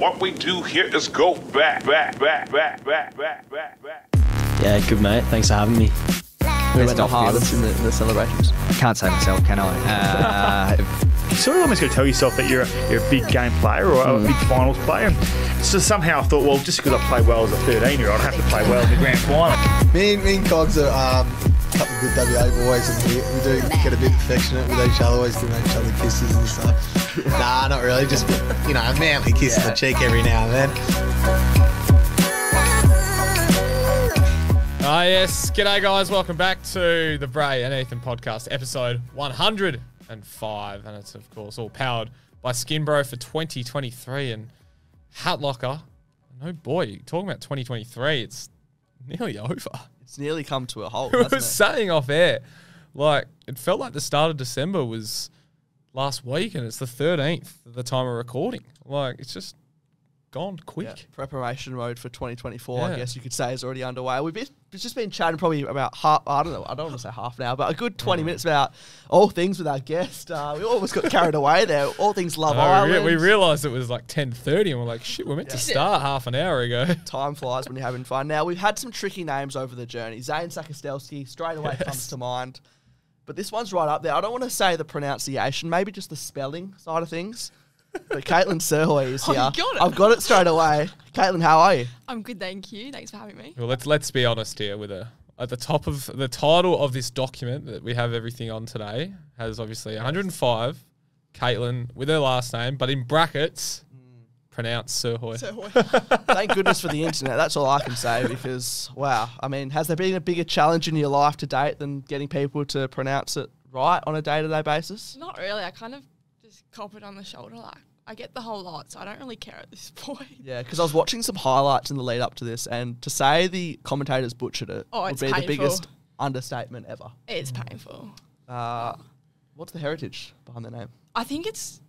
What we do here is go back. Yeah, good mate. Thanks for having me. We went the hardest in the celebrations. I can't say myself, can I? You sort of almost got to tell yourself that you're a big game player or a big finals player. So somehow I thought, well, just because I play well as a 13-year-old, I have to play well in the grand final. Me and Cogs are a couple of good WA boys, and we do get a bit affectionate with each other, always giving each other kisses and stuff. Nah, not really, just a manly kiss on the cheek every now and then. Yes. G'day, guys. Welcome back to the Bray and Ethan podcast, episode 105. And it's, of course, all powered by Skinbro for 2023. And Hat Locker, no boy, talking about 2023, it's nearly over. It's nearly come to a halt, We hasn't were it? saying off air, like, it felt like the start of December was last week, and it's the 13th at the time of recording. Like, it's just gone quick. Yeah, preparation mode for 2024, Yeah. I guess you could say, is already underway. We've just been chatting probably about I don't want to say half an hour, but a good 20 minutes about all things with our guest. We almost got carried away there. All things Love Island. We realised it was like 10:30, and we're like, shit, we're meant to start half an hour ago. Time flies when you're having fun. Now, we've had some tricky names over the journey. Zane Sakostelski straight away comes to mind. But this one's right up there. I don't want to say the pronunciation, maybe just the spelling side of things. But Kaitlyn Srhoj is here. Oh, you got it. I've got it straight away. Kaitlyn, how are you? I'm good, thank you. Thanks for having me. Well, let's be honest here. At the top of the title of this document that we have everything on today has obviously 105, Kaitlyn with her last name, but in brackets, pronounced Srhoj. Thank goodness for the internet. That's all I can say because, wow. I mean, has there been a bigger challenge in your life to date than getting people to pronounce it right on a day-to-day basis? Not really. I kind of just cop it on the shoulder. Like, I get the whole lot, so I don't really care at this point. Yeah, because I was watching some highlights in the lead up to this, and to say the commentators butchered it would it's be painful. the biggest understatement ever. It's painful. What's the heritage behind the name? I think it's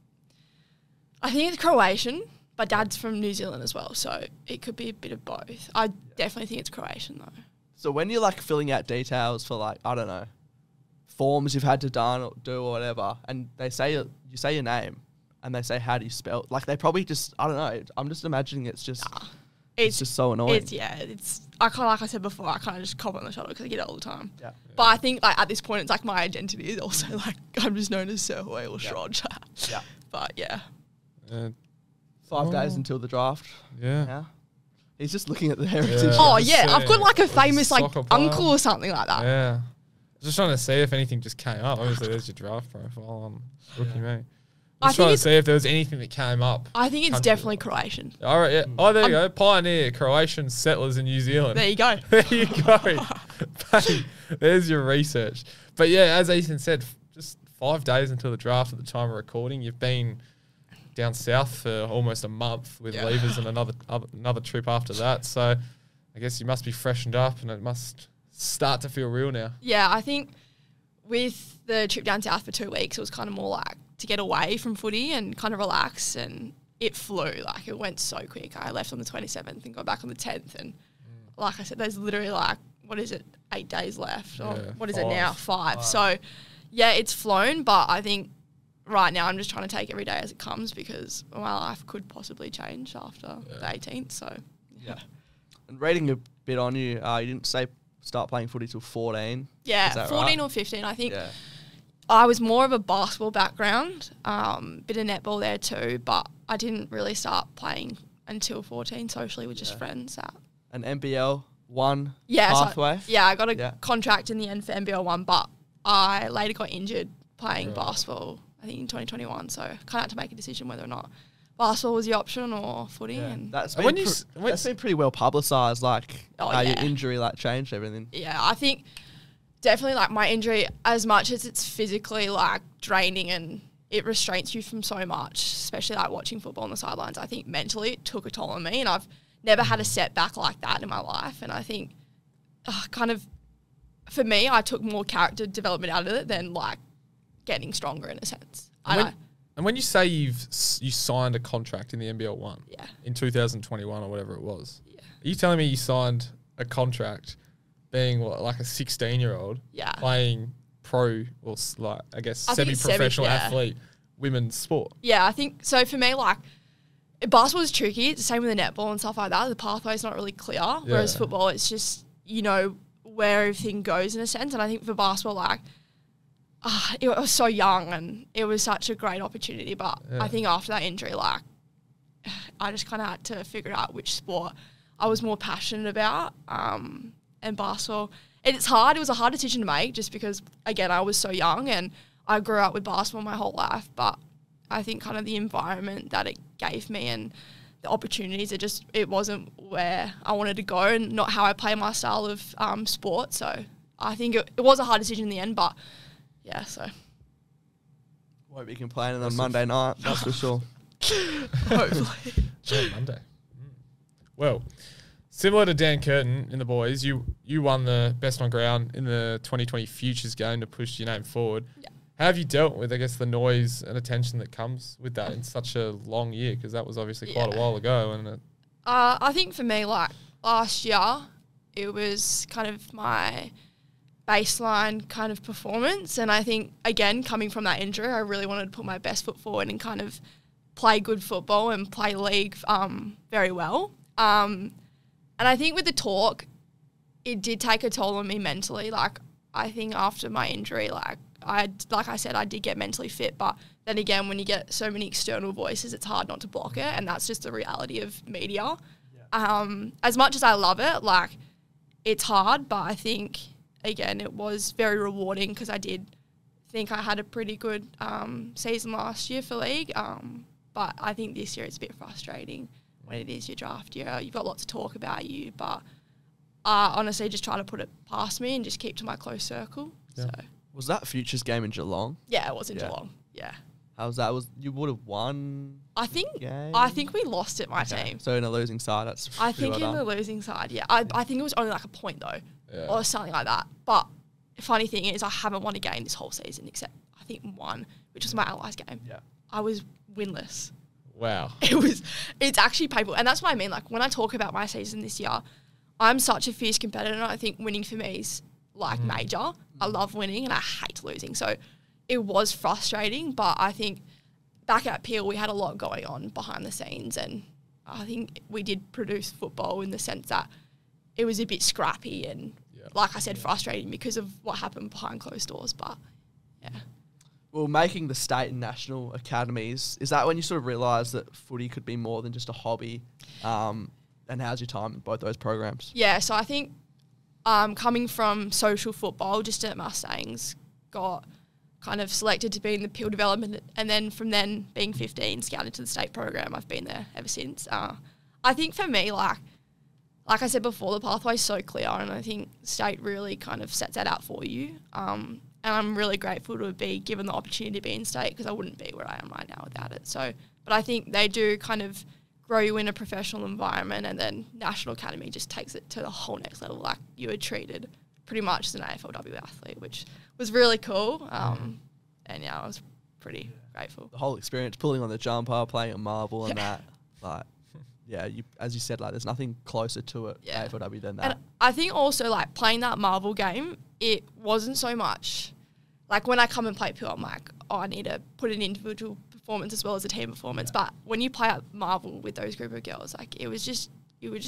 Croatian, but Dad's from New Zealand as well, so it could be a bit of both. I definitely think it's Croatian though. So when you're like filling out details for like, I don't know, forms you've had to do or whatever, and they say you say your name, and they say how do you spell? Like they probably just, I don't know. I'm just imagining it's just just so annoying. I kind of, like I said before, I kind of just cop it on the shoulder because I get it all the time. Yeah. But I think like at this point it's like my identity is also like I'm just known as Srhoj or Srhoj. Yeah. But yeah. 5 days until the draft. Yeah. Now. He's just looking at the heritage. Yeah. Oh yeah, I've got like a famous like soccer player. uncle or something like that. Yeah. Just trying to see if anything just came up. Obviously, there's your draft profile on Rookie Me. I Just trying to think see if there was anything that came up. I think it's definitely Croatian. All right, yeah. Oh, there you go. Pioneer, Croatian settlers in New Zealand. There you go. There you go. Hey, there's your research. But yeah, as Ethan said, just 5 days until the draft at the time of recording. You've been down south for almost a month with levers and another trip after that. So I guess you must be freshened up and it must start to feel real now. Yeah, I think with the trip down south for 2 weeks, it was kind of more like to get away from footy and kind of relax, and it flew. Like, it went so quick. I left on the 27th and got back on the 10th, and like I said, there's literally like, 8 days left? Or what is it now? 5. So, yeah, it's flown, but I think right now I'm just trying to take every day as it comes because my life could possibly change after the 18th, so. Yeah. And reading a bit on you, you didn't say start playing footy till 14. Yeah, Is that 14 right? or 15, I think. Yeah. I was more of a basketball background, bit of netball there too, but I didn't really start playing until 14 socially with just friends. An NBL 1 Yeah, pathway? So, I got a contract in the end for NBL 1, but I later got injured playing basketball, I think in 2021, so I kind of had to make a decision whether or not basketball was the option or footy. Yeah. And That's been pretty well publicised, like how your injury like changed everything. Yeah, I think definitely like my injury, as much as it's physically like draining and it restrains you from so much, especially like watching football on the sidelines, I think mentally it took a toll on me, and I've never had a setback like that in my life. And I think kind of for me, I took more character development out of it than like getting stronger in a sense. And when you say you signed a contract in the NBL 1 in 2021 or whatever it was, are you telling me you signed a contract being like a 16-year-old playing pro or like I guess semi-professional athlete women's sport? Yeah, I think so. For me, like basketball is tricky. It's the same with the netball and stuff like that. The pathway's not really clear. Whereas football, it's just, you know, where everything goes in a sense. And I think for basketball, like, it was so young and it was such a great opportunity. But I think after that injury, like, I just kind of had to figure out which sport I was more passionate about. And basketball, it's hard. It was a hard decision to make just because, again, I was so young and I grew up with basketball my whole life. But I think kind of the environment that it gave me and the opportunities, it wasn't where I wanted to go and not how I play my style of sport. So I think it was a hard decision in the end, but yeah, so. Won't be complaining on Monday night, that's for sure. Hopefully. Yeah, Monday. Well, similar to Dan Curtin in the boys, you won the best on ground in the 2020 Futures game to push your name forward. Yeah. How have you dealt with, I guess, the noise and attention that comes with that in such a long year? Because that was obviously quite a while ago. And I think for me, like, last year, it was kind of my baseline kind of performance. And I think, again, coming from that injury, I really wanted to put my best foot forward and kind of play good football and play league very well. And I think with the talk, it did take a toll on me mentally. Like, I think after my injury, like I said, I did get mentally fit, but then again, when you get so many external voices, it's hard not to block it, and that's just the reality of media. Yeah. As much as I love it, like, it's hard, but I think, again, it was very rewarding because I did think I had a pretty good season last year for league, but I think this year it's a bit frustrating when it is your draft year. You've got lots of talk about you, but I honestly just try to put it past me and just keep to my close circle. Yeah. So. Was that Futures game in Geelong? Yeah, it was in Geelong. Yeah. How was that? You would have won. I think we lost it, my team. So in a losing side, that's. I think in the losing side, yeah. I think it was only like a point though, or something like that. But the funny thing is, I haven't won a game this whole season except I think one, which was my Allies game. Yeah. I was winless. Wow. It's actually painful, and that's what I mean. Like, when I talk about my season this year, I'm such a fierce competitor, and I think winning for me is like major. I love winning and I hate losing. So it was frustrating, but I think back at Peel we had a lot going on behind the scenes, and I think we did produce football in the sense that it was a bit scrappy and, like I said, frustrating because of what happened behind closed doors. But yeah. Well, making the state and national academies, is that when you sort of realise that footy could be more than just a hobby? And how's your time in both those programs? Yeah, so I think coming from social football, just at Mustangs, got kind of selected to be in the Peel development, and then from then being 15, scouted to the state program. I've been there ever since. I think for me, like I said before, the pathway's so clear, and I think state really kind of sets that out for you. And I'm really grateful to be given the opportunity to be in state because I wouldn't be where I am right now without it. So, but I think they do kind of grow you in a professional environment, and then National Academy just takes it to the whole next level. Like, you were treated pretty much as an AFLW athlete, which was really cool. And yeah, I was pretty grateful. The whole experience, pulling on the jumper, playing a marble and that, like, yeah, as you said, like, there's nothing closer to it, AFLW, than that. And I think also, like, playing that marble game, it wasn't so much, like, when I come and play Peel, I'm like, oh, I need to put an individual performance as well as a team performance. But when you play at Marvel with those group of girls, like, you were just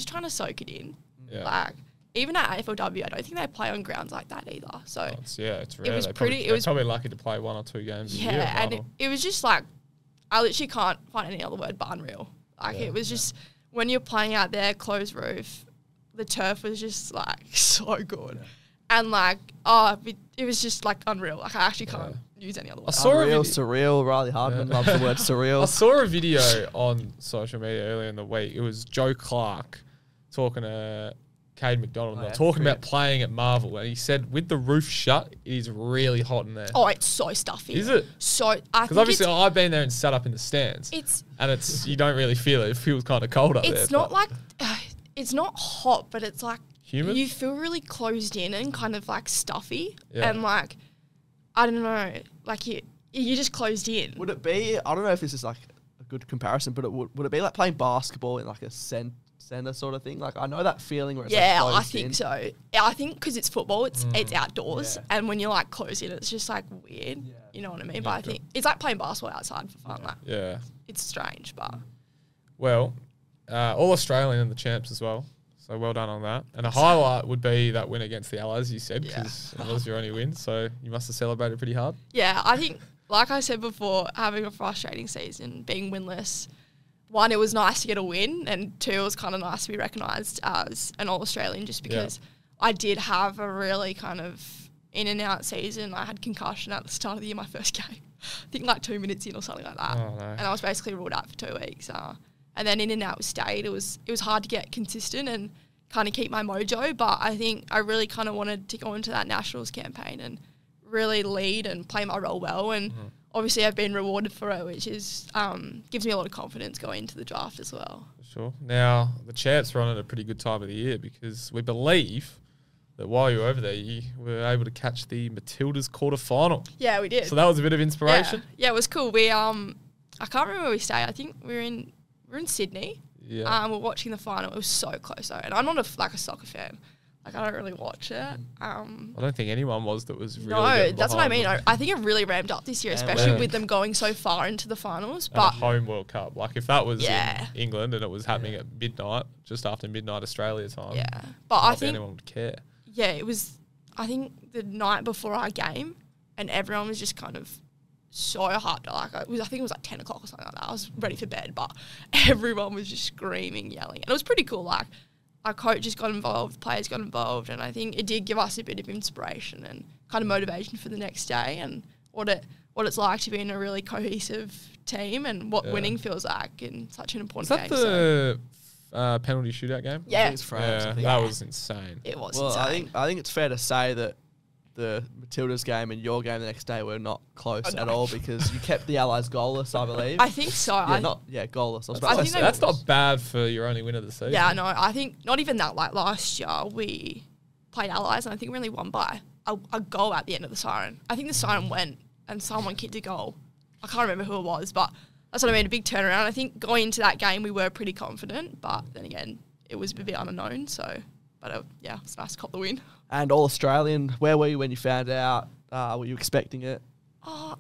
trying to soak it in. Yeah. Like, even at AFLW, I don't think they play on grounds like that either. So it's rare. It was they're probably lucky to play 1 or 2 games a year. Yeah, and it was just like, I literally can't find any other word but unreal. Like, it was just, when you're playing out there, closed roof, the turf was just like so good. Yeah. And like, it was just like unreal. Like, I actually can't use any other word. Unreal, surreal. Riley Hardman loves the word surreal. I saw a video on social media earlier in the week. It was Joe Clark talking to Cade McDonald. And they were talking about playing at Marvel. And he said, with the roof shut, it is really hot in there. Oh, it's so stuffy. Is it? So, because obviously I've been there and sat up in the stands. And you don't really feel it. It feels kind of cold up there. It's not like, it's not hot, but it's like, humid? You feel really closed in and kind of like stuffy. Yeah. And like, I don't know, like you're just closed in. Would it be, I don't know if this is like a good comparison, but would it be like playing basketball in like a center sort of thing? Like, I know that feeling where it's like closed I think in. So. Yeah, I think because it's football, it's outdoors. Yeah. And when you're like closed in, it's just like weird. Yeah. You know what I mean? Yeah, but I think it's like playing basketball outside for fun. Like, it's strange, but. Well, all Australian and the champs as well. So well done on that. And a highlight would be that win against the Allies, you said, because it was your only win. So you must have celebrated pretty hard. Yeah, I think, like I said before, having a frustrating season, being winless, one, it was nice to get a win, and two, it was kind of nice to be recognised as an All-Australian just because I did have a really kind of in and out season. I had concussion at the start of the year, my first game. I think like 2 minutes in or something like that. Oh, no. And I was basically ruled out for 2 weeks. And then in and out with State, it was hard to get consistent and kind of keep my mojo. But I think I really kind of wanted to go into that Nationals campaign and really lead and play my role well. And obviously I've been rewarded for it, which is gives me a lot of confidence going into the draft as well. Sure. Now, the champs were on at a pretty good time of the year because we believe that while you were over there, you were able to catch the Matildas quarterfinal. Yeah, we did. So that was a bit of inspiration. Yeah, it was cool. We I can't remember where we stayed. I think we were in Sydney. Yeah. We're watching the final. It was so close though, and I'm not a soccer fan. Like I don't really watch it. I don't think anyone was that was really. No, that's what I mean. them. I think it really ramped up this year, especially with them going so far into the finals. And But a home World Cup. Like if that was Yeah. in England and it was happening at midnight, just after midnight Australia time. yeah, but I not that think anyone would care. yeah, it was. I think the night before our game, and everyone was just kind of so hard. Like I think it was like 10 o'clock or something like that. I was ready for bed, but everyone was just screaming, yelling, and it was pretty cool. Like our coaches got involved, players got involved, and I think it did give us a bit of inspiration and kind of motivation for the next day and what it's like to be in a really cohesive team and what winning feels like in such an Was important that game. the penalty shootout game? Yeah. I think it's France. I think. That was insane. It was Well, insane. I think it's fair to say that the Matildas game and your game the next day were not close Oh, no. at all because you kept the Allies goalless, I believe. I think so. Goalless. I was I about to think say. they- That's not bad for your only win of the season. Yeah, no, I think not even that. Like last year, we played Allies, and I think we only won by a goal at the end of the siren. I think the siren went, and someone kicked a goal. I can't remember who it was, but that's what I mean. A big turnaround. I think going into that game, we were pretty confident, but then again, it was a bit unknown. So, but yeah, it's nice to cop the win. And all Australian. Where were you when you found out? Were you expecting it? Oh,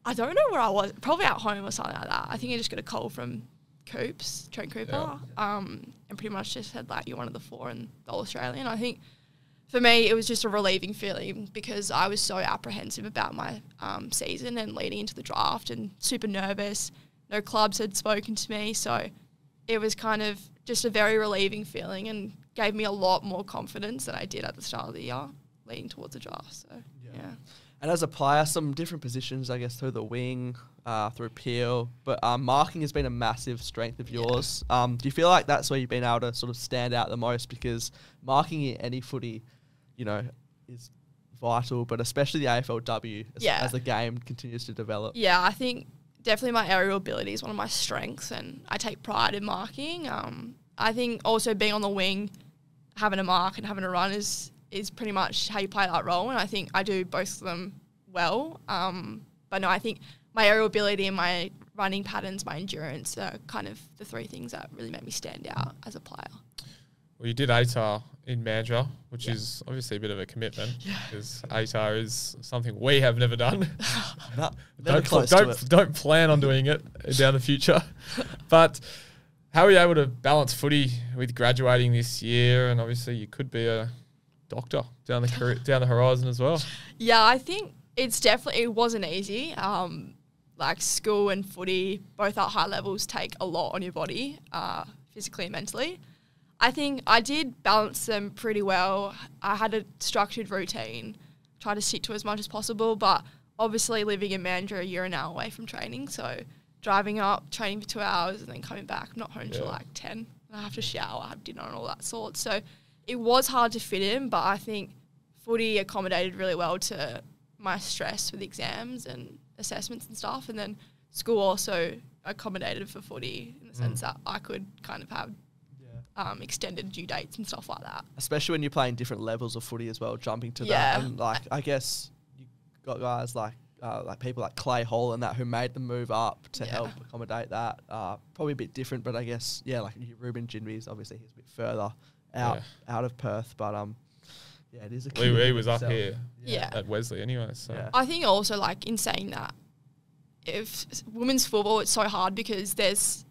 I don't know where I was. Probably at home or something like that. I think I just got a call from Trent Cooper, and pretty much just said like you're one of the 4 in the All Australian. I think for me it was just a relieving feeling because I was so apprehensive about my season and leading into the draft and super nervous. No clubs had spoken to me, so it was kind of just a very relieving feeling and gave me a lot more confidence than I did at the start of the year leading towards the draft. So yeah. And as a player, some different positions, I guess, through the wing, through Peel. But marking has been a massive strength of yours. Do you feel like that's where you've been able to sort of stand out the most? Because marking in any footy, is vital, but especially the AFLW as the game continues to develop. Yeah, I think definitely my aerial ability is one of my strengths, and I take pride in marking. I think also being on the wing, having a mark and having a run is pretty much how you play that role, and I think I do both of them well. But no, I think my aerial ability and my running patterns, my endurance are kind of the 3 things that really make me stand out as a player. Well, you did ATAR in Mandurah, which is obviously a bit of a commitment because ATAR is something we have never done. Don't plan on doing it down the future. But how are you able to balance footy with graduating this year? And obviously you could be a doctor down the horizon as well. Yeah, I think it wasn't easy. Like school and footy, both at high levels, take a lot on your body, physically and mentally. I think I did balance them pretty well. I had a structured routine, try to stick to as much as possible, but obviously living in Mandurah, you're an hour away from training, so driving up, training for 2 hours, and then coming back. I'm not home till like 10. And I have to shower, have dinner and all that sort. So it was hard to fit in, but I think footy accommodated really well to my stress with exams and assessments and stuff, and then school also accommodated for footy in the sense that I could kind of have extended due dates and stuff like that. Especially when you're playing different levels of footy as well, jumping to Yeah. that. And I guess you got guys like people like Clay Hall and that who made the move up to help accommodate that. Probably a bit different, but I guess like Ruben Ginby's obviously he's a bit further out of Perth, but it is a key. He was up here Yeah. at Wesley anyway. So I think also like in saying that, if women's football, it's so hard because there's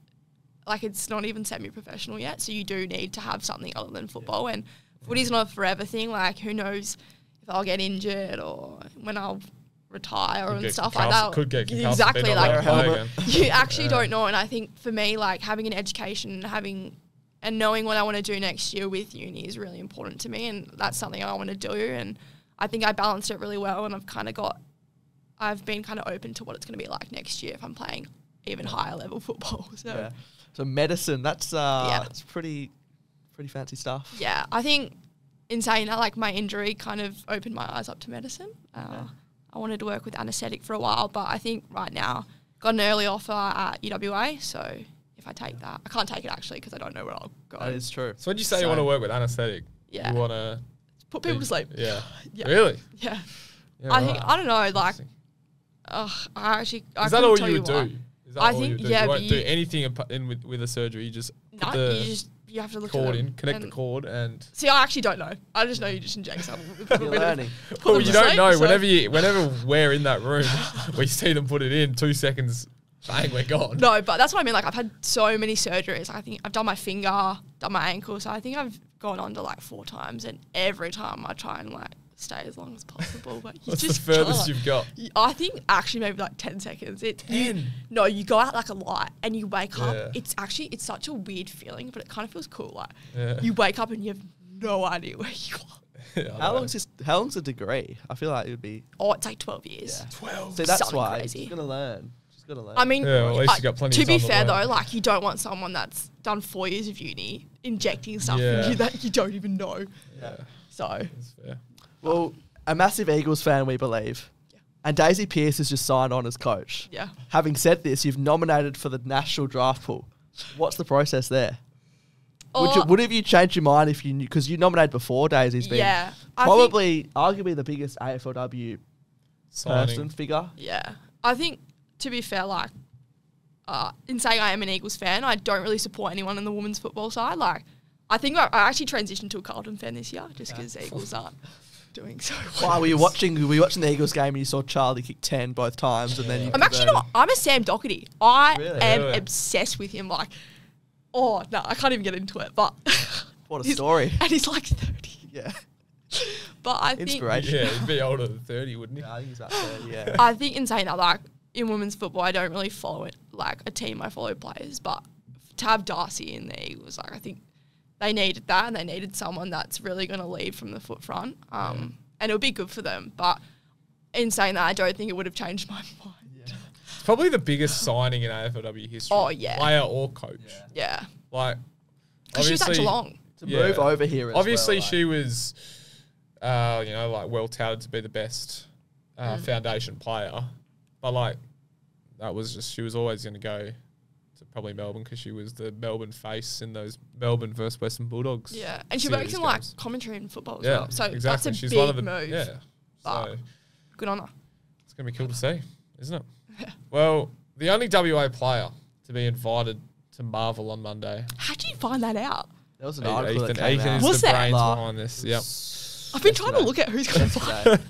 like it's not even semi-professional yet. So you do need to have something other than football. And footy's not a forever thing. Like who knows if I'll get injured or when I'll retire and stuff like that. Could get concussed. Exactly. Like again. you actually don't know. And I think for me, like having an education, and knowing what I want to do next year with uni is really important to me. And that's something I want to do. And I think I balanced it really well. And I've been kind of open to what it's going to be like next year if I'm playing even higher level football. So medicine, that's it's pretty fancy stuff. Yeah, I think in saying that, like my injury kind of opened my eyes up to medicine. I wanted to work with anaesthetic for a while, but I think right now got an early offer at UWA. So if I take that, I can't take it actually because I don't know where I'll go. That is true. So when you say you want to work with anaesthetic, you want to put people to sleep. Yeah. Yeah. Really? Yeah. Yeah, I think I don't know. Like, I is that all you would do? Is that I all think you do? yeah. You won't do anything with a surgery. You just put the you have to look cord at in, connect the cord, and see. I actually don't know. I just know you just inject something. You're learning. Well, you don't know. Whenever we're in that room, we see them put it in. 2 seconds, bang, we're gone. No, but that's what I mean. Like I've had so many surgeries. I think I've done my finger, done my ankle. So I think I've gone under like 4 times, and every time I try and like stay as long as possible. But you What's just the furthest can't. you've got? I think actually maybe like 10 seconds. 10? No, you go out like a light and you wake up. Yeah. It's such a weird feeling, but it kind of feels cool. Like Yeah. you wake up and you have no idea where you are. Yeah, I How know. long's a degree? I feel like it would be. Oh, it's like 12 years. 12. See, that's Something why crazy. she's gonna learn. She's gonna learn. I mean, Yeah, well, at least you got plenty to of be time to fair learn. though, like you don't want someone that's done 4 years of uni injecting stuff Yeah. in you that you don't even know. Yeah, So that's fair. well, a massive Eagles fan, we believe. Yeah. And Daisy Pearce has just signed on as coach. yeah. Having said this, you've nominated for the national draft pool. What's the process there? Would have you changed your mind if you knew? Because you nominated before Daisy's been Yeah, probably arguably the biggest AFLW person figure. Yeah. I think, to be fair, like, in saying I am an Eagles fan, I don't really support anyone in the women's football side. Like, I think I actually transitioned to a Carlton fan this year just because the Eagles aren't doing so well. Why were you watching the Eagles game and you saw Charlie kick 10 both times and then you I'm actually not. I'm a Sam Doherty. I Really? am Really? obsessed with him. Like, oh, no, I can't even get into it. But What a he's- story. And he's like 30. Yeah. But I think Inspiration. Yeah, he'd be older than 30, wouldn't he? Yeah, I think he's about 30, yeah. I think in saying that, like, in women's football, I don't really follow it like a team. I follow players, but to have Darcy in the Eagles, like, I think they needed that, and they needed someone that's really going to lead from the foot front. And it would be good for them. But in saying that, I don't think it would have changed my mind. It's probably the biggest signing in AFLW history. Oh, yeah. Player or coach. Yeah, Like, because she was at obviously- Geelong. To move over here as Obviously, well, like- she was, like well touted to be the best foundation player, but like that was just she was always going to go to probably Melbourne because she was the Melbourne face in those Melbourne versus Western Bulldogs. Yeah, and she series works in like games. commentary in football as Yeah, well. So exactly. that's a She's big one of the move. Yeah, But so good on her. it's going to be cool to see, isn't it? Well, the only WA player to be invited to Marvel on Monday. How did you find that out? There was an article that Ethan came out. is Was the there? brains Nah. behind this. Yep. I've been trying to look at who's going to play. Yesterday.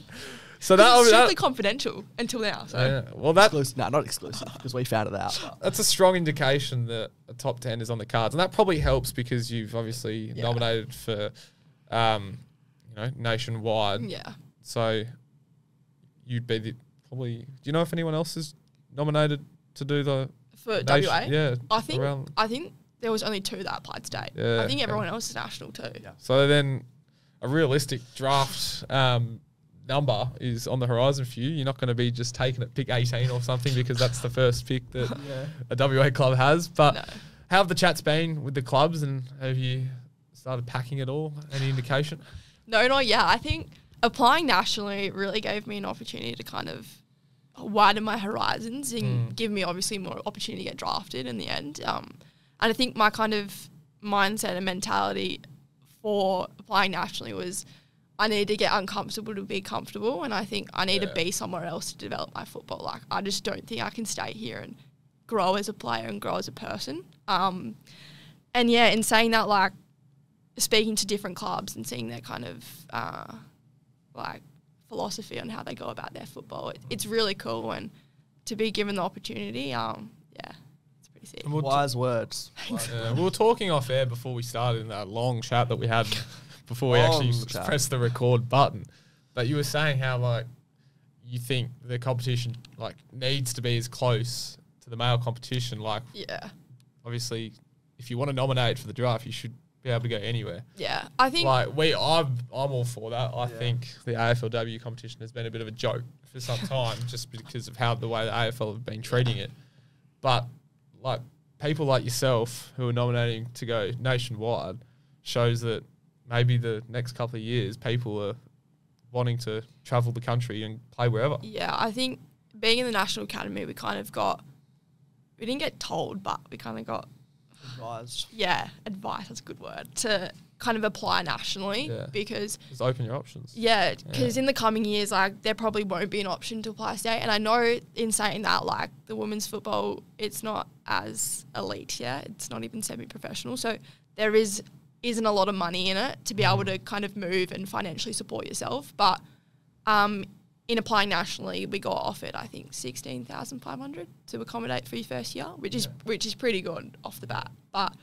So It's strictly that confidential until now. So yeah. Well, that Exclusive. No, not exclusive because we found it out. but- that's a strong indication that a top 10 is on the cards. And that probably helps because you've obviously nominated for, nationwide. yeah, So you'd be probably, do you know if anyone else is nominated to do the for nation- WA, Yeah. I think around- there was only 2 that applied today. Yeah, I think okay. everyone else is national too. So then a realistic draft number is on the horizon for you. You're not going to be just taking it pick 18 or something because that's the first pick that a WA club has. But No. how have the chats been with the clubs and have you started packing it all? Any indication? No, not yet. I think applying nationally really gave me an opportunity to kind of widen my horizons and give me obviously more opportunity to get drafted in the end. And I think my kind of mindset and mentality for applying nationally was I need to get uncomfortable to be comfortable, and I think I need to be somewhere else to develop my football. Like, I just don't think I can stay here and grow as a player and grow as a person. And yeah, in saying that, like, speaking to different clubs and seeing their kind of like philosophy on how they go about their football, it's really cool. And to be given the opportunity, it's pretty sick. And we'll Wise words. we were talking off air before we started in that long chat that we had before we actually Long chat. pressed the record button. But you were saying how like you think the competition like needs to be as close to the male competition. Like Yeah. obviously, if you want to nominate for the draft, you should be able to go anywhere. Yeah. I think Like I'm all for that. I think the AFLW competition has been a bit of a joke for some time, just because of how the way the AFL have been treating it. But like people like yourself who are nominating to go nationwide shows that maybe the next couple of years people are wanting to travel the country and play wherever. Yeah, I think being in the National Academy, we didn't get told, but we kind of got, Advised. advice, that's a good word, to kind of apply nationally Yeah. because, Just open your options. because in the coming years, like, there probably won't be an option to apply state. And I know in saying that, like, the women's football, it's not as elite yet. It's not even semi-professional. So there isn't a lot of money in it to be able to kind of move and financially support yourself. But in applying nationally, we got offered, I think, $16,500 to accommodate for your first year, which is pretty good off the bat. But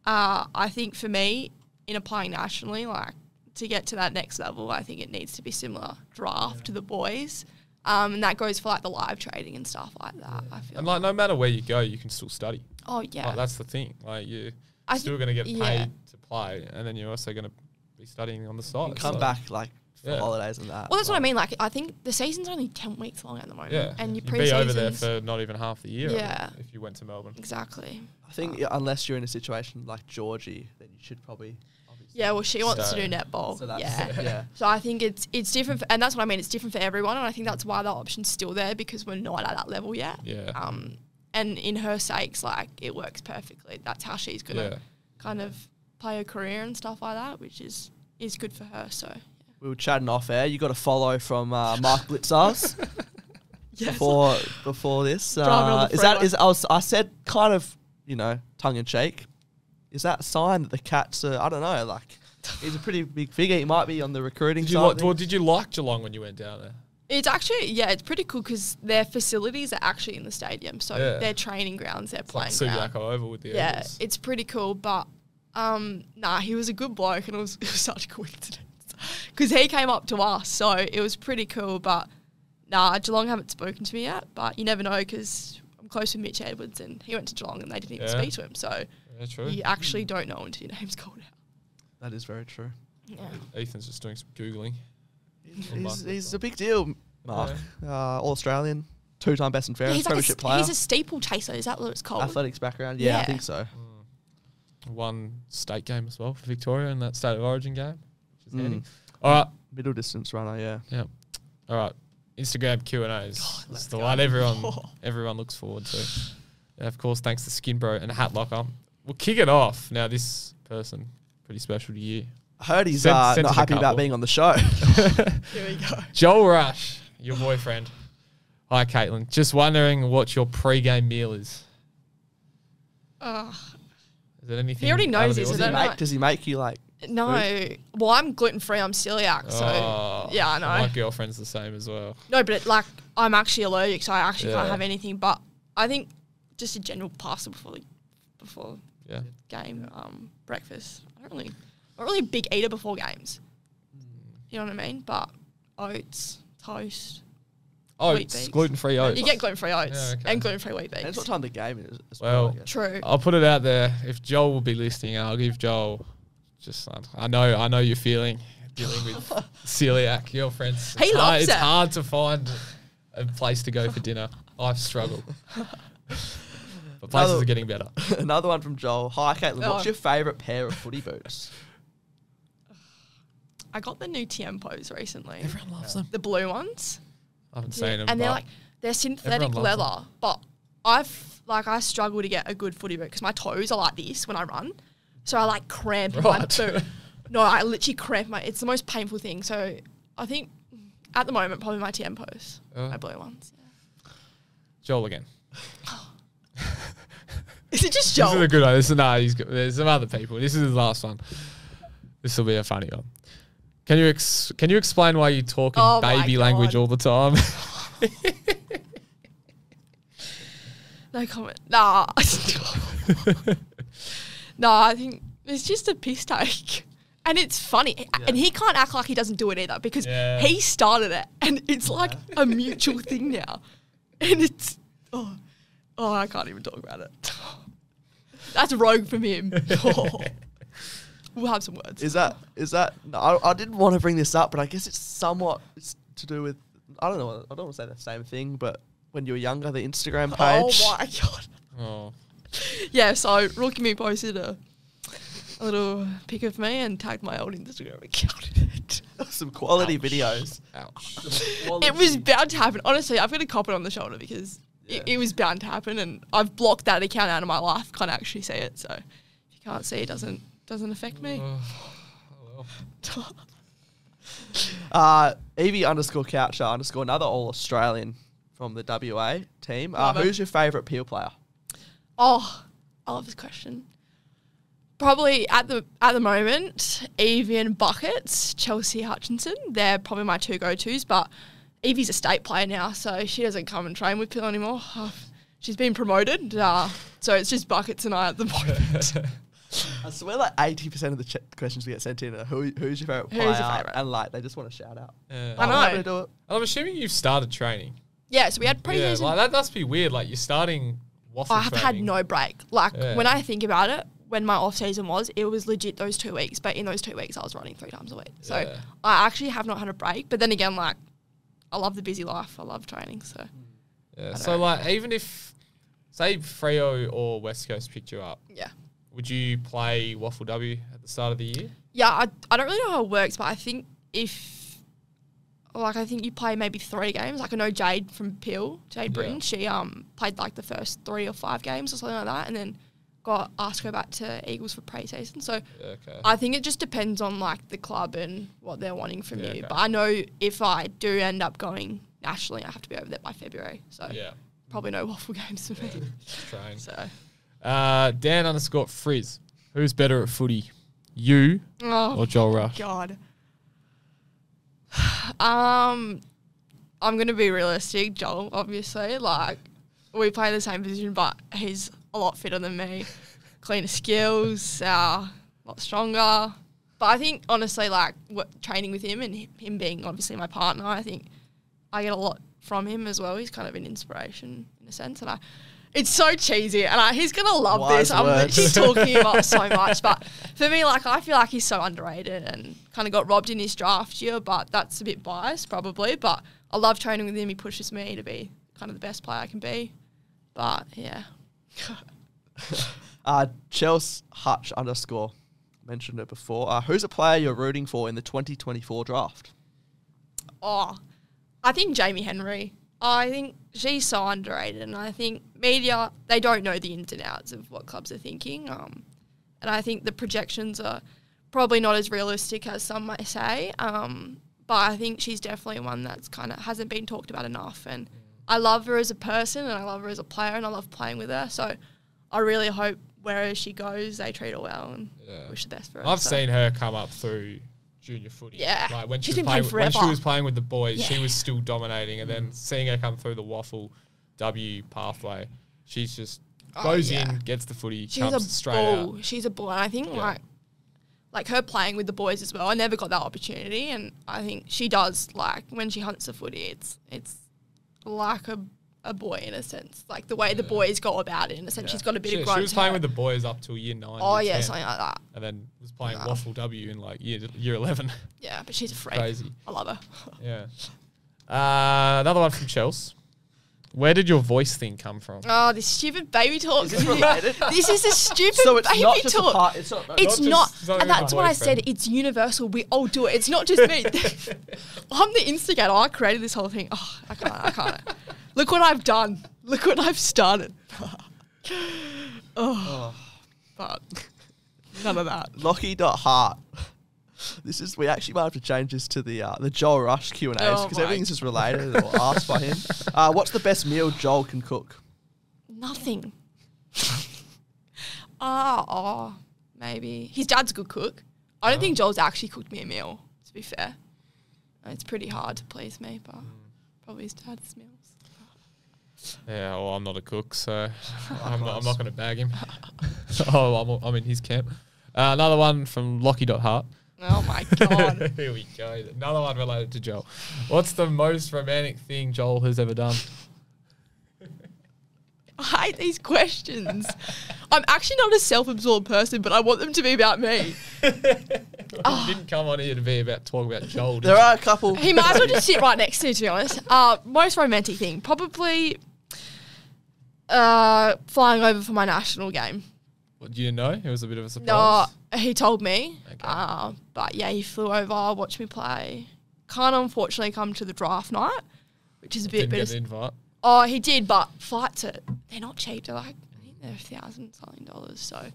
I think for me, in applying nationally, like to get to that next level, I think it needs to be similar draft to the boys. And that goes for like the live trading and stuff like that, I feel. And like no matter where you go, you can still study. Oh, yeah. Like, that's the thing. Like you're I still think- going to get paid yeah. to play, and then you're also going to be studying on the side. Come so- back like for Yeah. holidays and that. Well, that's what I mean. Like, I think the season's only 10 weeks long at the moment. Yeah, And your you'd be over there pre-seasons... for not even half the year. Yeah. If you went to Melbourne. Exactly. I think unless you're in a situation like Georgie, then you should probably. Obviously. Yeah, well, she wants So- to do netball. So that's yeah. yeah. So I think it's different, and that's what I mean. It's different for everyone, and I think that's why the option's still there because we're not at that level yet. Yeah. And in her sakes, like it works perfectly. That's how she's gonna Yeah. kind of play her career and stuff like that, which is good for her. So We were chatting off air. You got a follow from Mark Blitzars before this. Driving on the Is that freeway. I said kind of tongue in cheek. Is that a sign that the Cats are, I don't know, like he's a pretty big figure. He might be on the recruiting Did you side. like? Well, did you like Geelong when you went down there? it's actually it's pretty cool because their facilities are actually in the stadium. So Yeah. their training grounds, their It's like playing ground. Subiaco Oval with the Yeah, Eagles. it's pretty cool, but he was a good bloke and it was such a coincidence because he came up to us, so it was pretty cool, but Geelong haven't spoken to me yet, but you never know because I'm close with Mitch Edwards and he went to Geelong and they didn't even Yeah. speak to him, so Yeah, true. you actually don't know until your name's called out. That is very true. Yeah. Ethan's just doing some Googling. He's a big deal, Mark. All Australian, 2-time best and fairest, He's, like premiership player. he's a steeple chaser, is that what it's called? Athletics background. Yeah, I Yeah. think so. One state game as well for Victoria in that State of Origin game, which is Mm. handy. All right. Middle distance runner, yeah. Yeah. All right. Instagram Q&As. That's let's the go. one everyone looks forward to. And of course, thanks to Skin Bro and Hat Locker. We'll kick it off. Now, this person, pretty special to you. I heard he's Sent not us a happy about couple. being on the show. Here we go. Joel Rush, your boyfriend. Hi, Kaitlyn. Just wondering what your pre-game meal is. Is it anything? He already knows out of the this, I does, he don't ordinary? know. does he make you like... No. Well, I'm gluten-free, I'm celiac, so Oh, yeah, I know. My girlfriend's the same as well. No, but I'm actually allergic, so I actually can't Yeah. have anything. But I think just a general pasta before Yeah. game, breakfast. I'm not really a big eater before games. You know what I mean? But oats, toast. Wheat Oats, beans. gluten-free oats. You get gluten-free oats Yeah, okay. and gluten-free wheat Depends beans. what time the game is as Well, well. I guess. True. I'll put it out there. If Joel will be listening, I'll give Joel just. I know you're feeling dealing with celiac girlfriends. He loves It's it. hard to find a place to go for dinner. I've struggled, but places Another- are getting better. Another one from Joel. Hi, Caitlin. Oh. What's your favourite pair of footy boots? I got the new Tiempos recently. Everyone loves them. The blue ones. I haven't seen them, And they're but like, they're synthetic everyone loves leather. But I struggle to get a good footy boot because my toes are like this when I run. So I like cramp my Right. boot. No, I literally cramp it's the most painful thing. So I think at the moment, probably my Tiempos, Oh. my blue ones. Yeah. Joel again. Is it just This is Joel? a good one. There's some other people. This is the last one. This will be a funny one. Can you explain why you talk in Oh my baby language God. all the time? No comment. Nah. Nah, I think it's just a piss take. And it's funny. And he can't act like he doesn't do it either because he started it. And it's like a mutual thing now. And it's... Oh, I can't even talk about it. That's rogue from him. We'll have some words. Is that? No, I didn't want to bring this up, but I guess it's somewhat to do with. I don't know. I don't want to say the same thing, but when you were younger, the Instagram page. Oh my god. Oh. Yeah. So Rookie Me posted a little pic of me and tagged my old Instagram account in it. Some quality videos. Ouch. It was bound to happen. Honestly, I've got a cop it on the shoulder because it was bound to happen, and I've blocked that account out of my life. Can't actually see it, so if you can't see, it doesn't affect me. Evie_Coucher_ another All Australian from the WA team. Who's your favourite Peel player? Oh, I love this question. Probably at the moment, Evie and Buckets, Chelsea Hutchinson. They're probably my two go-tos, but Evie's a state player now, so she doesn't come and train with Peel anymore. She's been promoted, so it's just Buckets and I at the moment. I swear, like 80% of the questions we get sent in are who's your favourite player? Who's your favourite? And like they just want to shout out. Yeah. I know. I'm gonna do it. I'm assuming you've started training. Yeah, so we had pre-season. Yeah, like that must be weird. Like you're starting waffle I have training. had no break. Like when I think about it, when my off season was, it was legit those 2 weeks. But in those 2 weeks, I was running 3 times a week. So I actually have not had a break. But then again, like I love the busy life. I love training. So yeah. So like even if say Freo or West Coast picked you up, would you play Waffle W at the start of the year? Yeah, I don't really know how it works, but I think I think you play maybe 3 games. Like I know Jade from Peel, Jade Britton, she played like the first 3 or 5 games or something like that, and then got asked to go back to Eagles for pre-season. So I think it just depends on like the club and what they're wanting from you. But I know if I do end up going nationally, I have to be over there by February. So probably no waffle games for me. Train. So Dan_Frizz. Who's better at footy? You or Joel Rush? God. I'm gonna be realistic, Joel, obviously. Like we play the same position, but he's a lot fitter than me. Cleaner skills, a lot stronger. But I think honestly, like training with him and him being obviously my partner, I think I get a lot from him as well. He's kind of an inspiration in a sense, and it's so cheesy, and he's going to love this. I'm literally talking about so much, but for me, like, I feel like he's so underrated and kind of got robbed in his draft year, but that's a bit biased probably, but I love training with him. He pushes me to be kind of the best player I can be, but yeah. Chelsea Hutch _ mentioned it before. Who's a player you're rooting for in the 2024 draft? I think Jamie Henry. I think she's so underrated, and I think media, they don't know the ins and outs of what clubs are thinking. And I think the projections are probably not as realistic as some might say. But I think she's definitely one that's kind of hasn't been talked about enough. And I love her as a person, and I love her as a player, and I love playing with her. So I really hope wherever she goes, they treat her well and wish the best for her. I've seen her come up through junior footy. Yeah. Like when She's she been was playing playing with the boys, she was still dominating, and then seeing her come through the Waffle W pathway, she's just goes in, gets the footy, comes straight out. She's a ball, and I think like her playing with the boys as well. I never got that opportunity, and I think she does. Like when she hunts the footy, it's like a boy in a sense, like the way the boys go about it in a sense. She's got a bit of grunt. She was playing with the boys up till year 9. Oh year 10, something like that. and then was playing Waffle W in like year 11. Yeah, but she's a freak. Crazy. I love her. Yeah. Another one from Chelsea. Where did your voice thing come from? Oh, this stupid baby talk. Is this related? This is a stupid So it's baby not just a talk. part. It's not, not and even that's a what I boyfriend. said. It's universal. We all do it. It's not just me. I'm the instigator. I created this whole thing. Oh, I can't. Look what I've done. Look what I've started. But none of that. Lockie.Hart. We actually might have to change this to the Joel Rush Q&As because everything's just related or asked by him. What's the best meal Joel can cook? Nothing. Maybe. His dad's a good cook. I don't think Joel's actually cooked me a meal, to be fair. It's pretty hard to please me, but probably his dad's meals. Yeah, well, I'm not a cook, so I'm not going to bag him. Oh, I'm in his camp. Another one from Lockie.Hart. Oh my God. Here we go. Another one related to Joel. What's the most romantic thing Joel has ever done? I hate these questions. I'm actually not a self-absorbed person, but I want them to be about me. You didn't come on here to talk about Joel. There are a couple. He might as well just sit right next to me, to be honest. Most romantic thing, probably flying over for my national game. What, do you know? It was a bit of a surprise. No, he told me. Okay. But yeah, he flew over, watched me play. Can't unfortunately come to the draft night, which is a bit. Didn't get an invite. Oh, he did, but flights they're not cheap. They're like, I think they're $1,000 something. So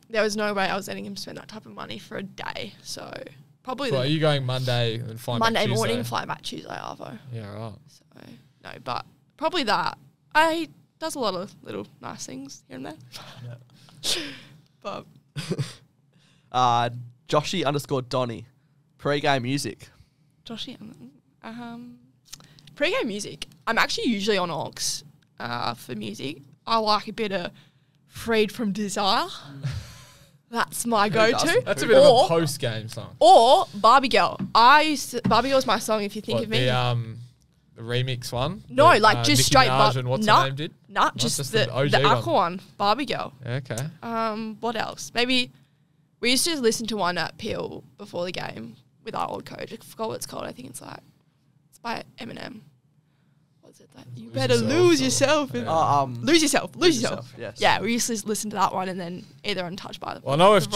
there was no way I was letting him spend that type of money for a day. So probably. So are you going Monday and flying back Monday Tuesday? morning, fly back Tuesday, Arvo. Yeah, right. So no, but probably that. He does a lot of little nice things here and there. But Joshy_Donny. Pre-game music. Joshy, pre-game music. I'm actually usually on aux for music. I like a bit of Freed from Desire. That's my go-to. That's a bit of a post-game song. Or Barbie Girl. Barbie Girl's my song if you think of me. The remix one? No, that, like just Nicki straight Minaj and what's her name did? Nah, just the OG aqua one. Barbie Girl. Okay. What else? Maybe we used to listen to one at Peel before the game with our old coach. I forgot what it's called. I think it's by Eminem. What's it? You better lose yourself. Lose yourself. Yes. Yeah, we used to listen to that one and then either Untouched by the. Well, I know if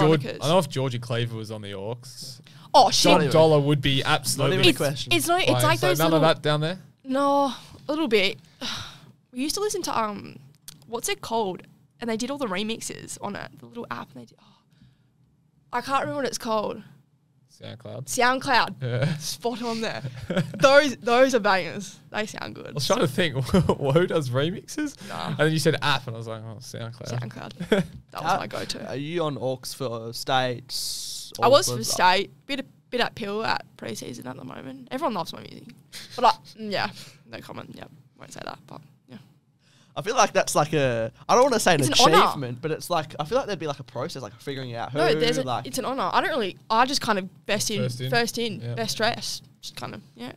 Georgie Cleaver was on the Orcs. Oh shit! John Dollar would be absolutely. Not even a question. It's not. It's like those. None little, of that down there. No, a little bit. We used to listen to what's it called? And they did all the remixes on it, the little app, and they did. I can't remember what it's called. SoundCloud. Yeah. Spot on there. Those are bangers. They sound good. I was trying to think, who does remixes? Nah. And then you said app, and I was like, oh, SoundCloud. That was my go-to. Are you on aux for states? I was for state. Bit at Pill at pre-season at the moment. Everyone loves my music. But yeah, no comment. Yeah, won't say that, but yeah. I feel like that's like I don't want to say an It's an achievement, honour. but it's like, I feel like there'd be like a process, like figuring out who. No, it's an honour. I just kind of first in, yeah. best dress. Just kind of, yeah.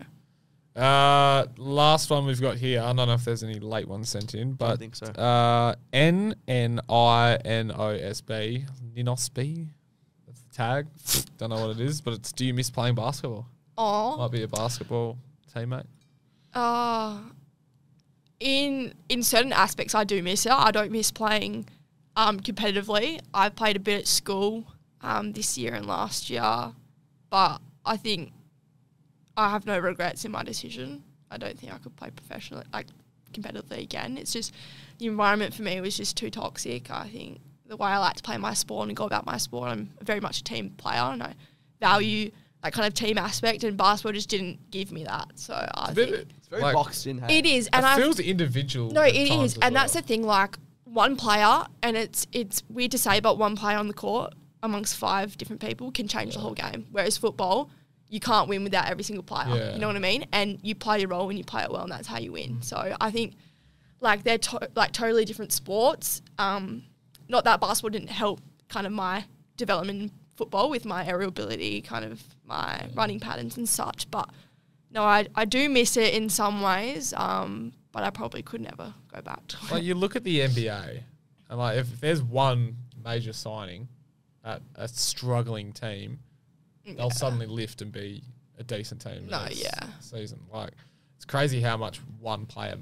Last one we've got here. I don't know if there's any late ones sent in, but I think so. NNINOSB, Ninosb. That's the tag. Don't know what it is, but it's do you miss playing basketball? Oh. Might be a basketball teammate. In certain aspects, I do miss it. I don't miss playing competitively. I played a bit at school this year and last year, but I think I have no regrets in my decision. I don't think I could play professionally, like competitively again. It's just the environment for me was just too toxic. I think the way I like to play my sport and go about my sport, I'm very much a team player and I value that kind of team aspect, and basketball just didn't give me that. So I think it's very boxed in. Hey? it is, and It feels individual. No, at it times is, as and well. that's the thing. Like one player, and it's weird to say, but one player on the court amongst 5 different people can change the whole game. Whereas football, you can't win without every single player. Yeah. You know what I mean? And you play your role and you play it well, and that's how you win. So I think like they're totally different sports. Not that basketball didn't help kind of my development in football with my aerial ability, kind of my running patterns and such. But no, I do miss it in some ways. But I probably could never go back to it. Like you look at the NBA, and like if there's one major signing at a struggling team, they'll suddenly lift and be a decent team. Next season. Like it's crazy how much one player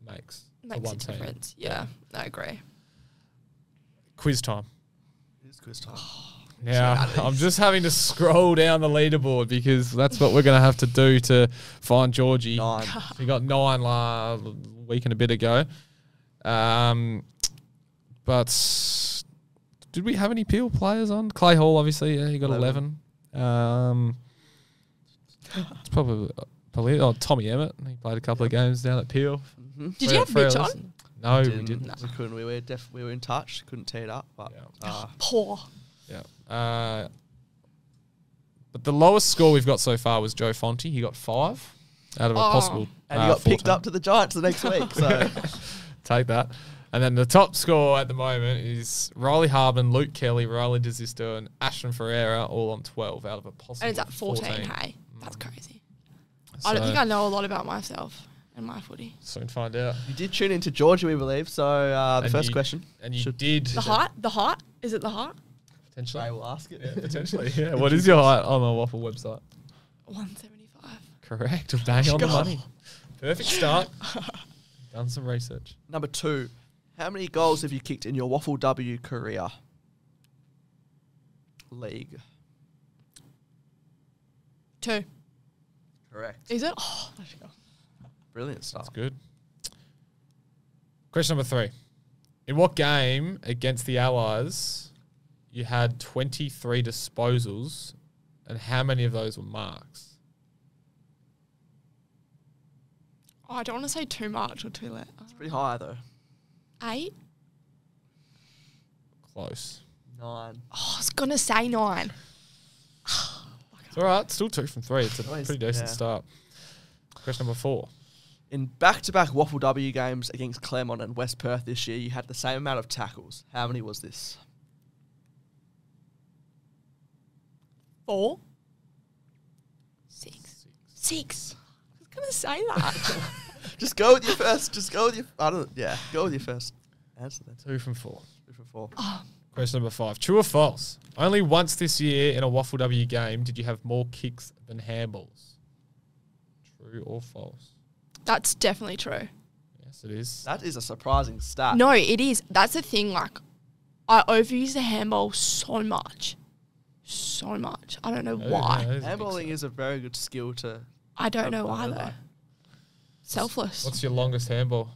makes for one a team. difference. Yeah, I agree. Quiz time. It is quiz time. Now, I'm just having to scroll down the leaderboard because that's what we're going to have to do to find Georgie. 9. We got 9 week and a bit ago. But did we have any Peel players on? Clay Hall, obviously, yeah, he got 11. It's probably Tommy Emmett. He played a couple of games down at Peel. Mm-hmm. Did you have Mitch on? No, we didn't. We couldn't. We were in touch. Couldn't tee it up. But Poor. Yeah. But the lowest score we've got so far was Joe Fonte. He got 5. out of a possible. And he got picked 14. up to the Giants the next week. So Take that. And then the top score at the moment is Riley Harbin, Luke Kelly, Riley DeSisto, and Ashton Ferreira, all on 12 out of a possible. And it's at 14, hey? That's crazy. So I don't think I know a lot about myself and my footy. soon find out. you did tune into Georgia, we believe. So the And first you- question. And you did. The height? The height? Is it the height? Potentially. I will ask it. Yeah, potentially. Yeah. What is your height on the Waffle website? 175. Correct. Bang on the money. Perfect start. Done some research. Number 2. How many goals have you kicked in your Waffle W career? League. 2. Correct. Is it? Oh, let's go. Brilliant stuff. That's good. Question number 3. In what game against the Allies you had 23 disposals, and how many of those were marks? Oh, I don't want to say too much or too late. It's pretty high though. 8? Close. 9. Oh, I was going to say 9. It's all right. Still 2 from 3. It's a Nice, pretty decent yeah. start. Question number 4. In back-to-back Waffle W games against Claremont and West Perth this year, you had the same amount of tackles. How many was this? 4? 6. 6. I was going to say that. Just go with your first. Just go with your. I don't. Yeah, go with your first answer then. 2 from 4. 2 for 4. Question number 5. True or false? Only once this year in a Waffle W game did you have more kicks than handballs. True or false? That's definitely true. Yes, it is. That is a surprising stat. No, it is. That's the thing. Like, I overuse the handball so much. So much. I don't know why. Yeah, that is a big Handballing stat. is a very good skill to. I don't know I why, know though. that. Selfless. What's your longest handball?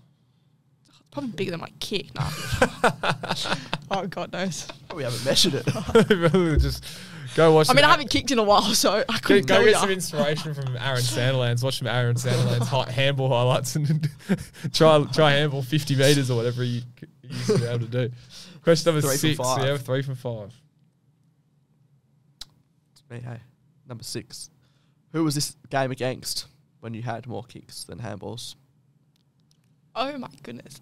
Probably bigger than my kick. Nah. Oh, God knows. We haven't measured it. Really just go watch. I mean, I some- haven't kicked in a while, so I couldn't Go tell get ya. some inspiration from Aaron Sandilands. Watch some Aaron Sandilands handball highlights and try handball 50 metres or whatever you used to be able to do. Question number 3 from 6. 5. Yeah, 3 from 5. It's me, hey. Number 6. Who was this game against when you had more kicks than handballs? Oh, my goodness.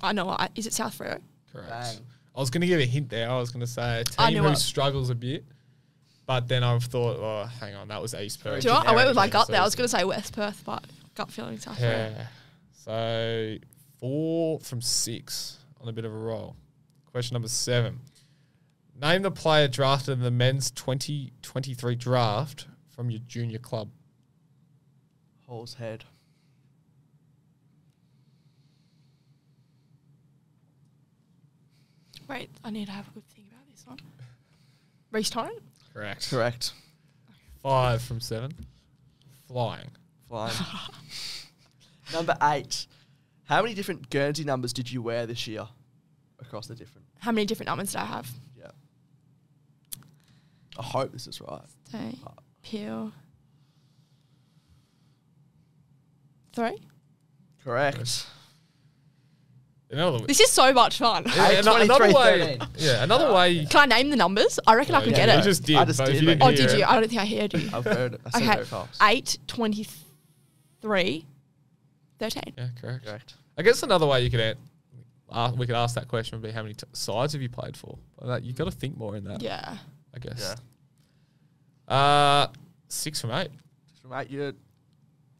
I know. Is it South Freo? Correct. Bang. I was going to give a hint there. I was going to say a I team knew who it. struggles a bit, but then I've thought, oh, hang on, that was East Perth. Do you know what? I went with my Generic gut there. I was season. going to say West Perth, but gut feeling South Freo. Yeah. So 4 from 6 on a bit of a roll. Question number 7. Name the player drafted in the men's 2023 draft from your junior club. Hall's head. Wait, I need to have a good think about this one. Reece Torrent? Correct. Correct. 5 from 7. Flying. Fine. Number 8. How many different Guernsey numbers did you wear this year across the different? How many different numbers did I have? Yeah. I hope this is right. Stay. Peel. 3? Correct. Another, This is so much fun. yeah, 8, another 23, way. 13. Yeah, another way. Can I name the numbers? I reckon I could get You it. just did. I just but if did, you mate. didn't Oh, hear did you? it- I don't think I heard you. I've heard it. I said Okay. very fast. 8, 23, 13. Yeah, correct. Correct. I guess another way you could we could ask that question would be how many sides have you played for? You've got to think more in that. Yeah. I guess. Yeah. 6 from 8. Mate, you're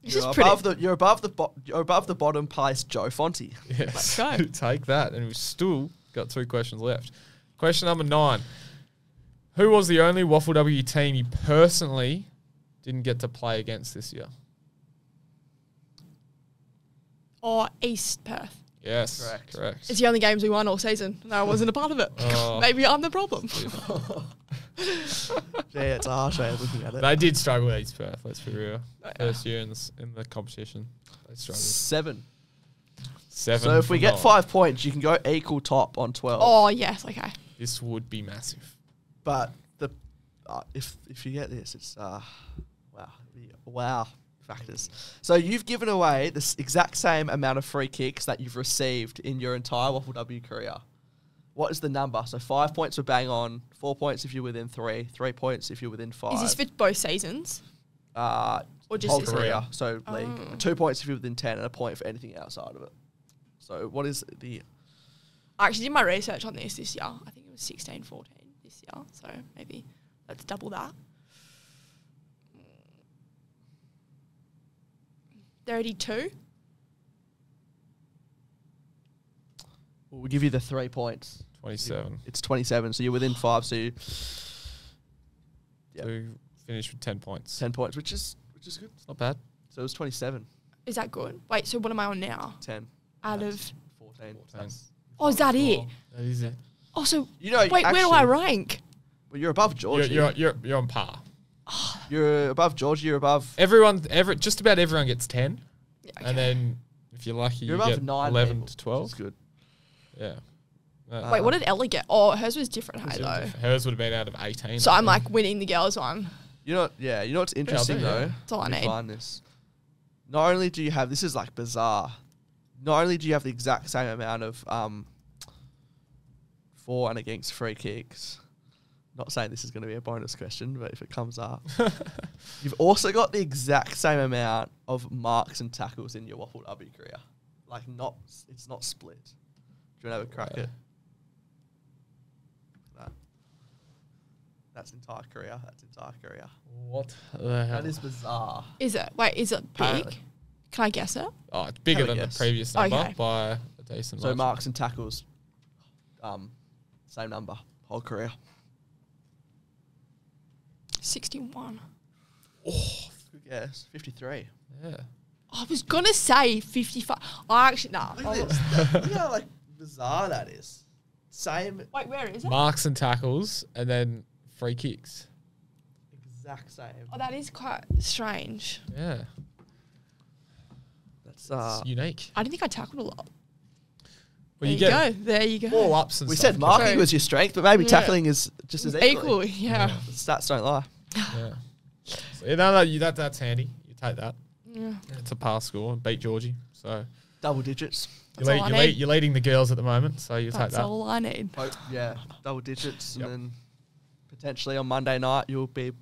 This is you're pretty. above the bottom place Joe Fonte. Yes. Let's go. Take that. And we've still got 2 questions left. Question number 9. Who was the only Waffle W team you personally didn't get to play against this year? Or East Perth. Yes. Correct. Correct. It's the only games we won all season. And I wasn't a part of it. Oh. Maybe I'm the problem. Yeah, it's a harsh way of looking at it. They did struggle with East Perth, let's be real. First year in the competition, they struggled. 7. 7. So if we from get 9. 5 points, you can go equal top on 12. Oh, yes. Okay. This would be massive. But the if you get this, it's wow factors. So you've given away this exact same amount of free kicks that you've received in your entire Waffle W career. What is the number? So 5 points for bang on, 4 points if you're within 3, 3 points if you're within 5. Is this for both seasons? Or just whole this career? one? So league. 2 points if you're within 10 and a point for anything outside of it. So what is the... I actually did my research on this year. I think it was 16-14 this year. So maybe let's double that. 32. We'll give you the 3 points. 27. It's 27, so you're within 5, so you... So we finished with 10 points. 10 points, which is good. It's not bad. So it was 27. Is that good? Wait, so what am I on now? 10. Out of... 14. Oh, is that it? That is it. Oh, so... You know, wait, where do I rank? Well, you're above Georgia. You're on par. You're above Georgia. You're above... Just about everyone gets 10. Yeah, okay. And then if you're lucky, You're you above get 9 11 people, to 12. which is good. Yeah. Wait, what did Ella get? Oh, hers was different, hey, though. Hers would have been out of 18. So I'm like winning the girls one. You know what's interesting though? That's all I Let me need. find this. Not only do you have, this is like bizarre. Not only do you have the exact same amount of for and against free kicks. Not saying this is going to be a bonus question, but if it comes up, you've also got the exact same amount of marks and tackles in your Waffle W career. Like it's not split. Do you want to have a crack at that? That's entire career. What the hell? That is bizarre. Is it? Wait, is it big? Apparently. Can I guess it? Oh, it's bigger Have a than the guess. previous number Okay. by a decent So margin. marks and tackles, same number, whole career. 61. Good guess. 53. Yeah. I was going to say 55. I actually, nah. Look at how like bizarre that is. Same, Wait, where is it? Marks and tackles, and then free kicks. exact same. Oh, that is quite strange. Yeah. That's It's unique. I didn't think I tackled a lot. Well, There you go. There you go. All ups and we stuff. said marking True. was your strength, but maybe Yeah. tackling is just as equal. Equal, yeah. The stats don't lie. Yeah. So, you know, that's handy. You take that. Yeah. It's a pass score and beat Georgie. So Double digits. That's all I need. you're leading the girls at the moment, so you take That's that. all I need. Yeah, double digits, Yep. and then potentially on Monday night you'll be,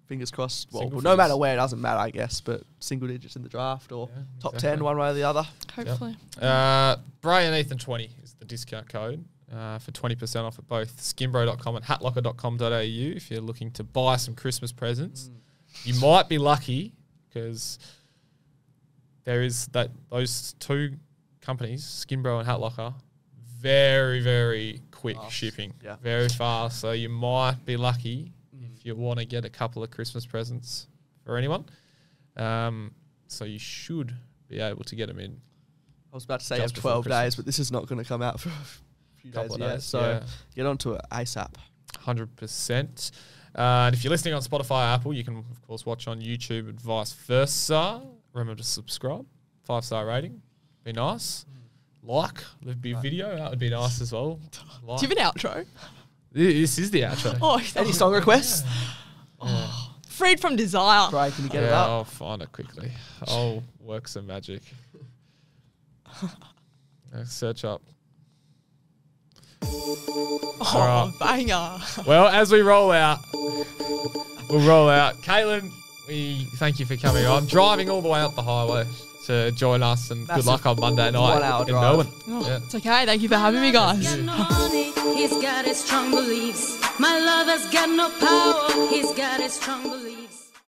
fingers crossed. Well, Single no figures. matter where, it doesn't matter, I guess, but single digits in the draft or Yeah, top exactly. 10, one way or the other. Hopefully. Bray and Ethan 20 is the discount code for 20% off at both skimbro.com and hatlocker.com.au if you're looking to buy some Christmas presents. You might be lucky because there is those two companies, Skinbro and Hatlocker, very, very quick Fast. shipping. Yeah. Very fast. So you might be lucky if you want to get a couple of Christmas presents for anyone. So you should be able to get them in. I was about to say you have Just before 12 days, Christmas. but this is not going to come out for a few days Couple of yet. days, So yeah. get onto it ASAP. 100%. And if you're listening on Spotify, Apple, you can, of course, watch on YouTube and vice versa. Remember to subscribe. 5-star rating. Be nice. Leave a video. That would be nice as well. Like. Do you have an outro? This is the outro. Oh, Any song requests? freed from desire. Bray, can you get it Yeah, up? I'll find it quickly. I'll work some magic. Search up. Oh, banger. Well, as we roll out, we'll roll out. Kaitlyn, we thank you for coming on. Driving all the way up the highway to join us, and good luck on Monday night 1 hour in drive. Melbourne. Oh, Yeah. It's okay. Thank you for having me, guys. He's got no money, he's got his strong beliefs. My lover's got no power, he's got his strong beliefs.